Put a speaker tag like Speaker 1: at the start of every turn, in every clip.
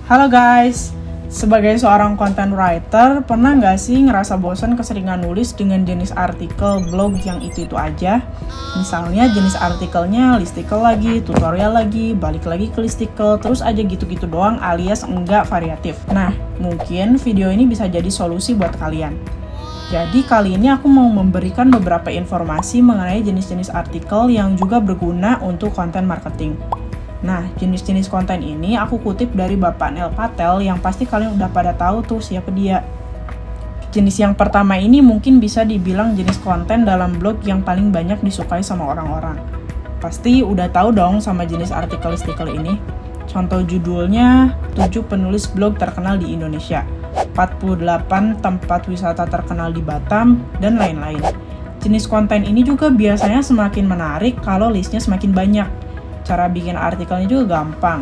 Speaker 1: Halo guys, sebagai seorang content writer, pernah nggak sih ngerasa bosan keseringan nulis dengan jenis artikel blog yang itu-itu aja? Misalnya jenis artikelnya listicle lagi, tutorial lagi, balik lagi ke listicle, terus aja gitu-gitu doang alias enggak variatif. Nah, mungkin video ini bisa jadi solusi buat kalian. Jadi kali ini aku mau memberikan beberapa informasi mengenai jenis-jenis artikel yang juga berguna untuk konten marketing. Nah, jenis-jenis konten ini aku kutip dari Bapak Neil Patel yang pasti kalian udah pada tahu tuh siapa dia. Jenis yang pertama ini mungkin bisa dibilang jenis konten dalam blog yang paling banyak disukai sama orang-orang. Pasti udah tahu dong sama jenis artikel ini. Contoh judulnya, 7 penulis blog terkenal di Indonesia, 48 tempat wisata terkenal di Batam, dan lain-lain. Jenis konten ini juga biasanya semakin menarik kalau listnya semakin banyak. Cara bikin artikelnya juga gampang.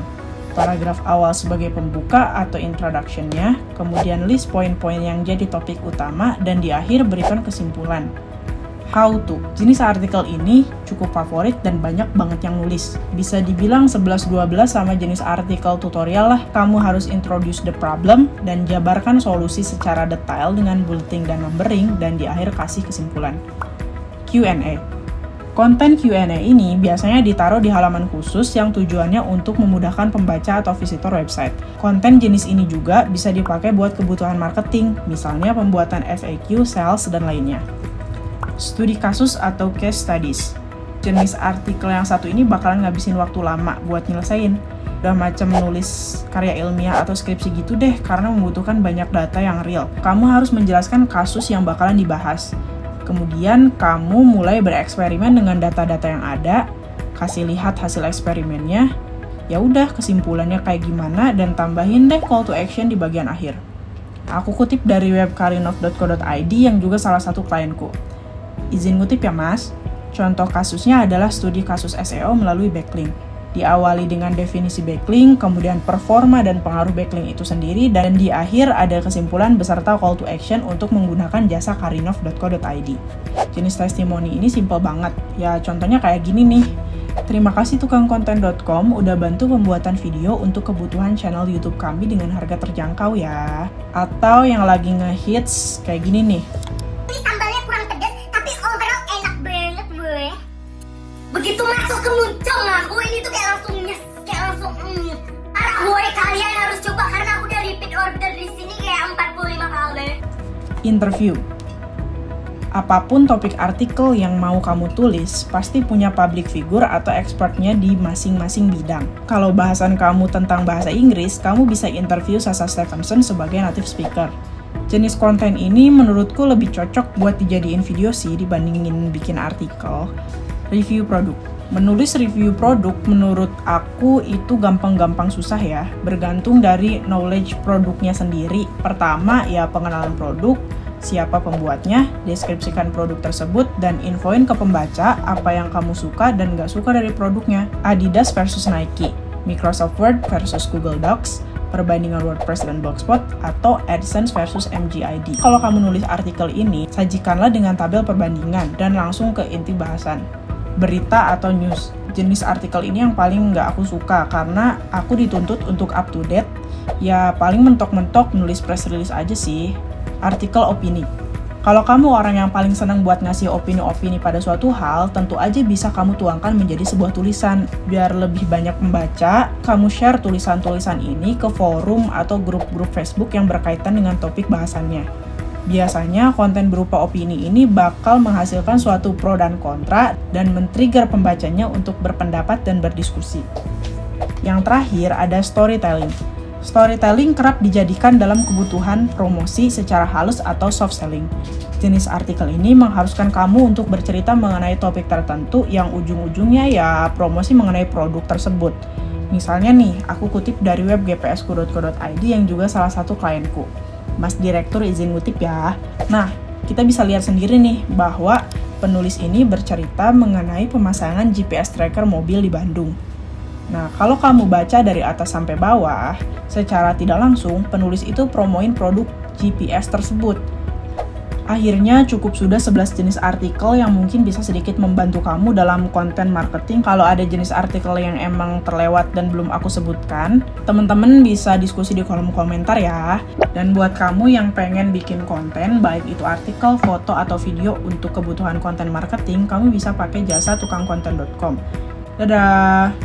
Speaker 1: Paragraf awal sebagai pembuka atau introduction-nya, kemudian list poin-poin yang jadi topik utama, dan di akhir berikan kesimpulan. How to. Jenis artikel ini cukup favorit dan banyak banget yang nulis. Bisa dibilang 11-12 sama jenis artikel tutorial lah. Kamu harus introduce the problem dan jabarkan solusi secara detail dengan bulleting dan numbering, dan di akhir kasih kesimpulan. Q&A. Konten Q&A ini biasanya ditaruh di halaman khusus yang tujuannya untuk memudahkan pembaca atau visitor website. Konten jenis ini juga bisa dipakai buat kebutuhan marketing, misalnya pembuatan FAQ, sales, dan lainnya. Studi kasus atau case studies. Jenis artikel yang satu ini bakalan ngabisin waktu lama buat nyelesain. Udah macam nulis karya ilmiah atau skripsi gitu deh, karena membutuhkan banyak data yang real. Kamu harus menjelaskan kasus yang bakalan dibahas. Kemudian kamu mulai bereksperimen dengan data-data yang ada, kasih lihat hasil eksperimennya, ya udah kesimpulannya kayak gimana, dan tambahin deh call to action di bagian akhir. Aku kutip dari web karinov.co.id yang juga salah satu klienku. Izin kutip ya mas, contoh kasusnya adalah studi kasus SEO melalui backlink. Diawali dengan definisi backlink, kemudian performa dan pengaruh backlink itu sendiri, dan di akhir ada kesimpulan beserta call to action untuk menggunakan jasa karinov.co.id. Jenis testimoni ini simple banget, ya contohnya kayak gini nih. Terima kasih tukangkonten.com udah bantu pembuatan video untuk kebutuhan channel YouTube kami dengan harga terjangkau ya. Atau yang lagi ngehits kayak gini nih.
Speaker 2: Ini sambalnya kurang pedas, tapi overall enak banget gue. Begitu masuk ke muncung aku ini tuh kayak langsung Parah gue, kalian harus coba karena aku udah repeat order di sini kayak 45 kali.
Speaker 1: Interview. Apapun topik artikel yang mau kamu tulis, pasti punya public figure atau expertnya di masing-masing bidang. Kalau bahasan kamu tentang bahasa Inggris, kamu bisa interview Sasha Stephenson sebagai native speaker. Jenis konten ini menurutku lebih cocok buat dijadiin video sih dibandingin bikin artikel. Review produk. Menulis review produk menurut aku itu gampang-gampang susah ya, bergantung dari knowledge produknya sendiri. Pertama ya pengenalan produk, siapa pembuatnya, deskripsikan produk tersebut, dan infoin ke pembaca apa yang kamu suka dan gak suka dari produknya. Adidas versus Nike, Microsoft Word versus Google Docs, perbandingan WordPress dan Blogspot, atau AdSense versus MGID. Kalau kamu nulis artikel ini, sajikanlah dengan tabel perbandingan dan langsung ke inti bahasan. Berita atau news. Jenis artikel ini yang paling nggak aku suka karena aku dituntut untuk up to date. Ya paling mentok-mentok nulis press release aja sih. Artikel opini. Kalau kamu orang yang paling senang buat ngasih opini-opini pada suatu hal, tentu aja bisa kamu tuangkan menjadi sebuah tulisan. Biar lebih banyak membaca, kamu share tulisan-tulisan ini ke forum atau grup-grup Facebook yang berkaitan dengan topik bahasannya. Biasanya konten berupa opini ini bakal menghasilkan suatu pro dan kontra dan men-trigger pembacanya untuk berpendapat dan berdiskusi. Yang terakhir ada storytelling. Storytelling kerap dijadikan dalam kebutuhan promosi secara halus atau soft selling. Jenis artikel ini mengharuskan kamu untuk bercerita mengenai topik tertentu yang ujung-ujungnya ya promosi mengenai produk tersebut. Misalnya nih, aku kutip dari web gpsku.co.id yang juga salah satu klienku. Mas Direktur izin ngutip ya. Nah, kita bisa lihat sendiri nih bahwa penulis ini bercerita mengenai pemasangan GPS tracker mobil di Bandung. Nah, kalau kamu baca dari atas sampai bawah, secara tidak langsung penulis itu promoin produk GPS tersebut. Akhirnya cukup sudah 11 jenis artikel yang mungkin bisa sedikit membantu kamu dalam konten marketing. Kalau ada jenis artikel yang emang terlewat dan belum aku sebutkan, teman-teman bisa diskusi di kolom komentar ya. Dan buat kamu yang pengen bikin konten, baik itu artikel, foto, atau video untuk kebutuhan konten marketing, kamu bisa pakai jasa tukangkonten.com. Dadah!